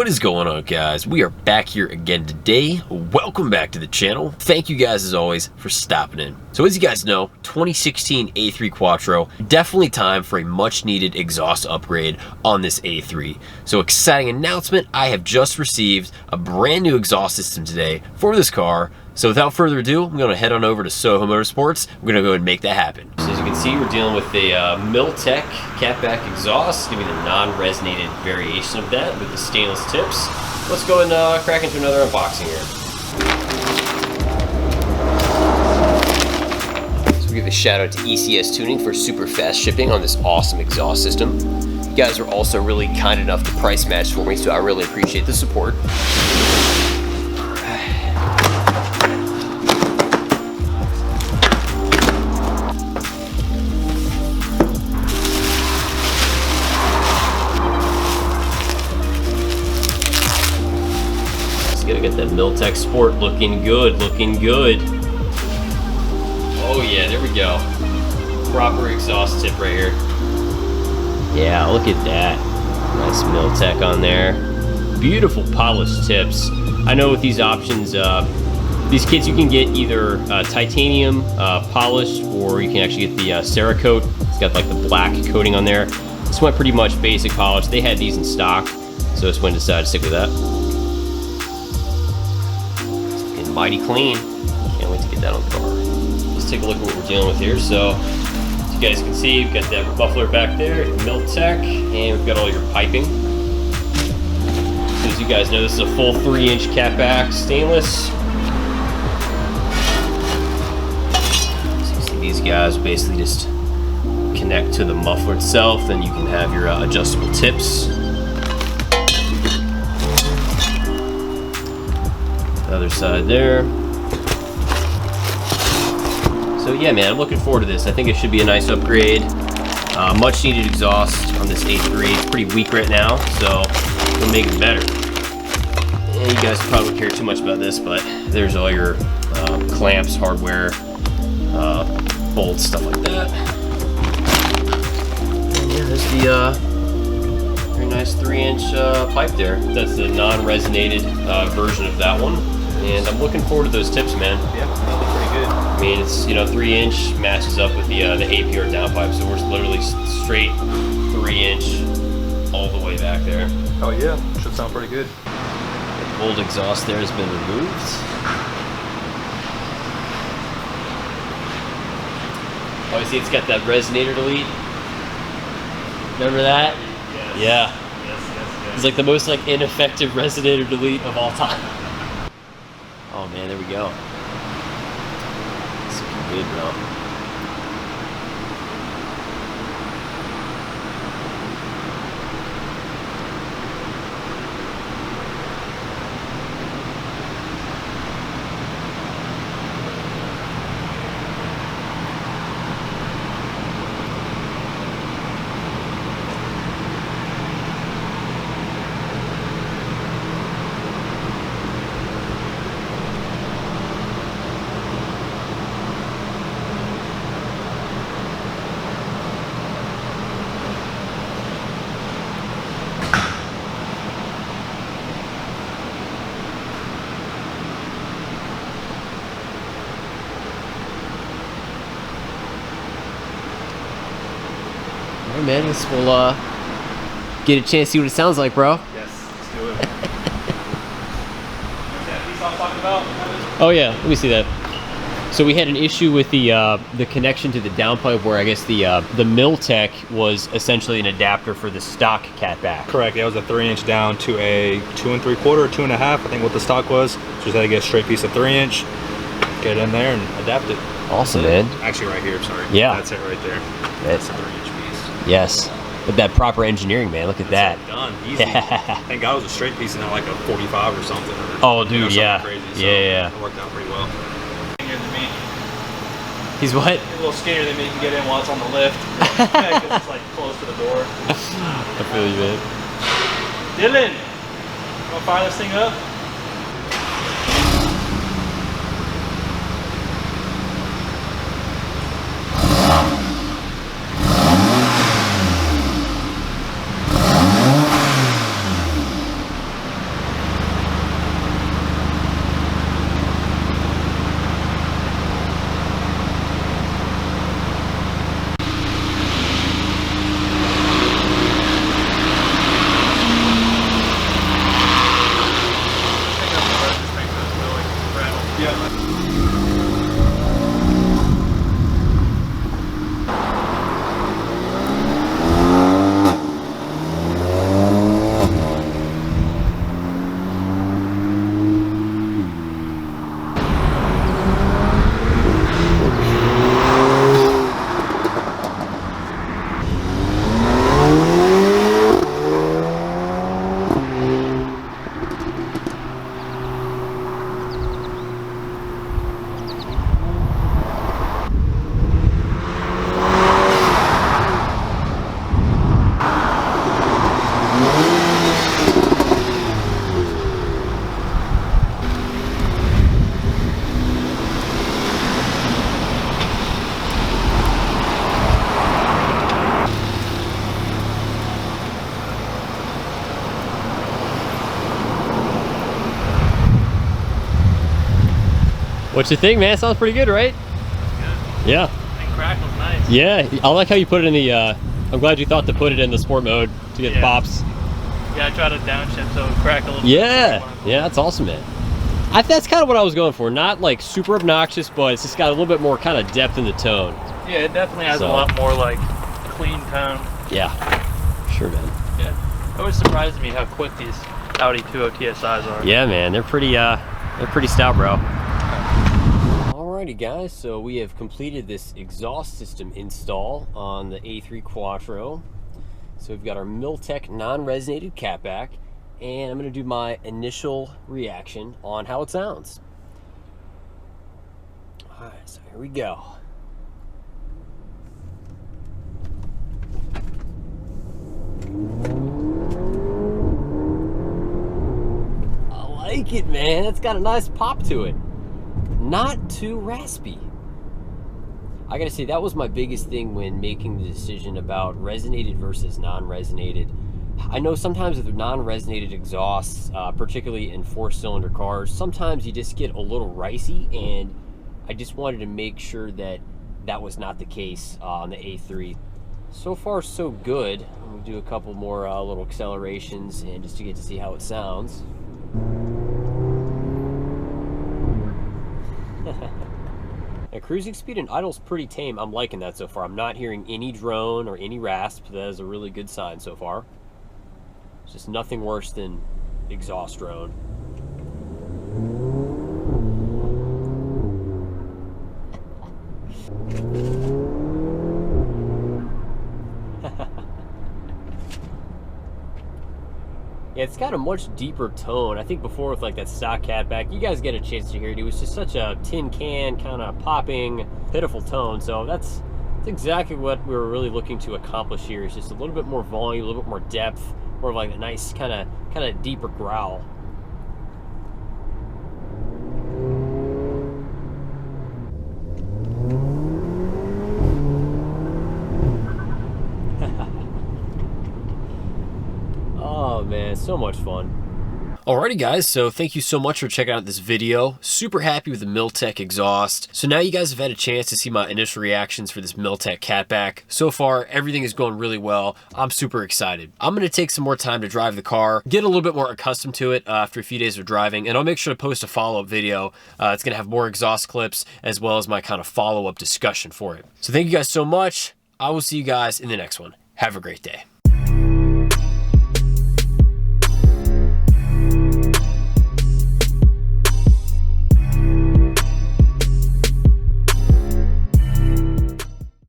What is going on, guys? We are back here again today. Welcome back to the channel. Thank you guys as always for stopping in. So as you guys know, 2016 A3 Quattro, definitely time for a much needed exhaust upgrade on this A3. So exciting announcement, I have just received a brand new exhaust system today for this car. So without further ado, I'm going to head on over to Soho Motorsports. We're going to go ahead and make that happen. So as you can see, we're dealing with a Milltek catback exhaust. Give me the non-resonated variation of that with the stainless tips. Let's go and crack into another unboxing here. So we give a shout out to ECS Tuning for super fast shipping on this awesome exhaust system. You guys are also really kind enough to price match for me, so I really appreciate the support. Gotta get that Milltek Sport looking good, looking good. Oh yeah, there we go. Proper exhaust tip right here. Yeah, look at that. Nice Milltek on there. Beautiful polished tips. I know with these options, these kits you can get either titanium polished, or you can actually get the Cerakote. It's got like the black coating on there. This went pretty much basic polish. They had these in stock, so this one decided to stick with that. Mighty clean. Can't wait to get that on the car. Let's take a look at what we're dealing with here. So, as you guys can see, we've got that muffler back there, Milltek, and we've got all your piping. So as you guys know, this is a full 3-inch catback stainless. So you see these guys basically just connect to the muffler itself, then you can have your adjustable tips. Other side there. So yeah, man, I'm looking forward to this. I think it should be a nice upgrade. Much needed exhaust on this A3. It's pretty weak right now, so we'll make it better. And you guys probably don't care too much about this, but there's all your clamps, hardware, bolts, stuff like that. And yeah, there's the very nice 3-inch pipe there. That's the non-resonated version of that one. And I'm looking forward to those tips, man. Yeah, that'll be pretty good. I mean, it's, 3-inch matches up with the APR downpipe, so we're literally straight 3-inch all the way back there. Oh yeah, should sound pretty good. The old exhaust there has been removed. Oh, you see it's got that resonator delete? Remember that? Yes. Yeah. Yes. It's like the most ineffective resonator delete of all time. Oh man, there we go. It's looking good, bro. All right, man, I guess we'll get a chance to see what it sounds like, bro. Yes, let's do it. That piece I was talking about? Oh yeah, let me see that. So we had an issue with the connection to the downpipe, where I guess the Milltek was essentially an adapter for the stock catback. Correct. Yeah, it was a 3-inch down to a 2 3/4, 2 1/2. I think what the stock was. So just had to get a straight piece of 3-inch, get it in there, and adapt it. Awesome, man. Actually, right here. Sorry. Yeah. That's it right there. That's a 3-inch piece. Yes, with that proper engineering, man. Look at that. Done. Easy. Thank God it was a straight piece and not like a 45 or something. Or, Oh, dude, yeah. Crazy, so yeah. It worked out pretty well. Skinnier than me. He's what? A little skinnier than me. You can get in while it's on the lift. Because it's close to the door. I feel you, man. Dylan, you want to fire this thing up? What you think, man? Sounds pretty good, right? Good. Yeah. And crackle's nice. Yeah, I like how you put it in the, I'm glad you thought to put it in the sport mode to get the pops. Yeah, I tried to downshift so it would crack a little bit. Yeah, that's awesome, man. That's kind of what I was going for. Not like super obnoxious, but it's just got a little bit more kind of depth in the tone. Yeah, it definitely has a lot more like clean tone. Yeah, sure, man. Yeah, it always surprises me how quick these Audi 2.0 TSIs are. Yeah, man, they're pretty stout, bro. Alrighty, guys, so we have completed this exhaust system install on the A3 Quattro. So we've got our Milltek non-resonated catback, and I'm going to do my initial reaction on how it sounds. All right, so here we go. I like it, man. It's got a nice pop to it. Not too raspy. I gotta say, that was my biggest thing when making the decision about resonated versus non-resonated. I know sometimes with non-resonated exhausts, particularly in 4-cylinder cars, sometimes you just get a little ricey, and I just wanted to make sure that that was not the case on the A3. So far, so good. I'm gonna do a couple more little accelerations and just to get to see how it sounds. And cruising speed and idle's pretty tame. I'm liking that so far. I'm not hearing any drone or any rasp. That is a really good sign so far. It's just nothing worse than exhaust drone. Yeah, it's got a much deeper tone. I think before with like that stock catback, you guys get a chance to hear it. It was just such a tin can kind of popping, pitiful tone. So that's exactly what we were really looking to accomplish here. Is just a little bit more volume, a little bit more depth, more of like a nice kind of deeper growl. Oh man, so much fun. Alrighty guys, so thank you so much for checking out this video. Super happy with the Milltek exhaust. So now you guys have had a chance to see my initial reactions for this Milltek catback. So far, everything is going really well. I'm super excited. I'm gonna take some more time to drive the car, get a little bit more accustomed to it after a few days of driving, and I'll make sure to post a follow-up video. It's gonna have more exhaust clips as well as my kind of follow-up discussion for it. So thank you guys so much. I will see you guys in the next one. Have a great day.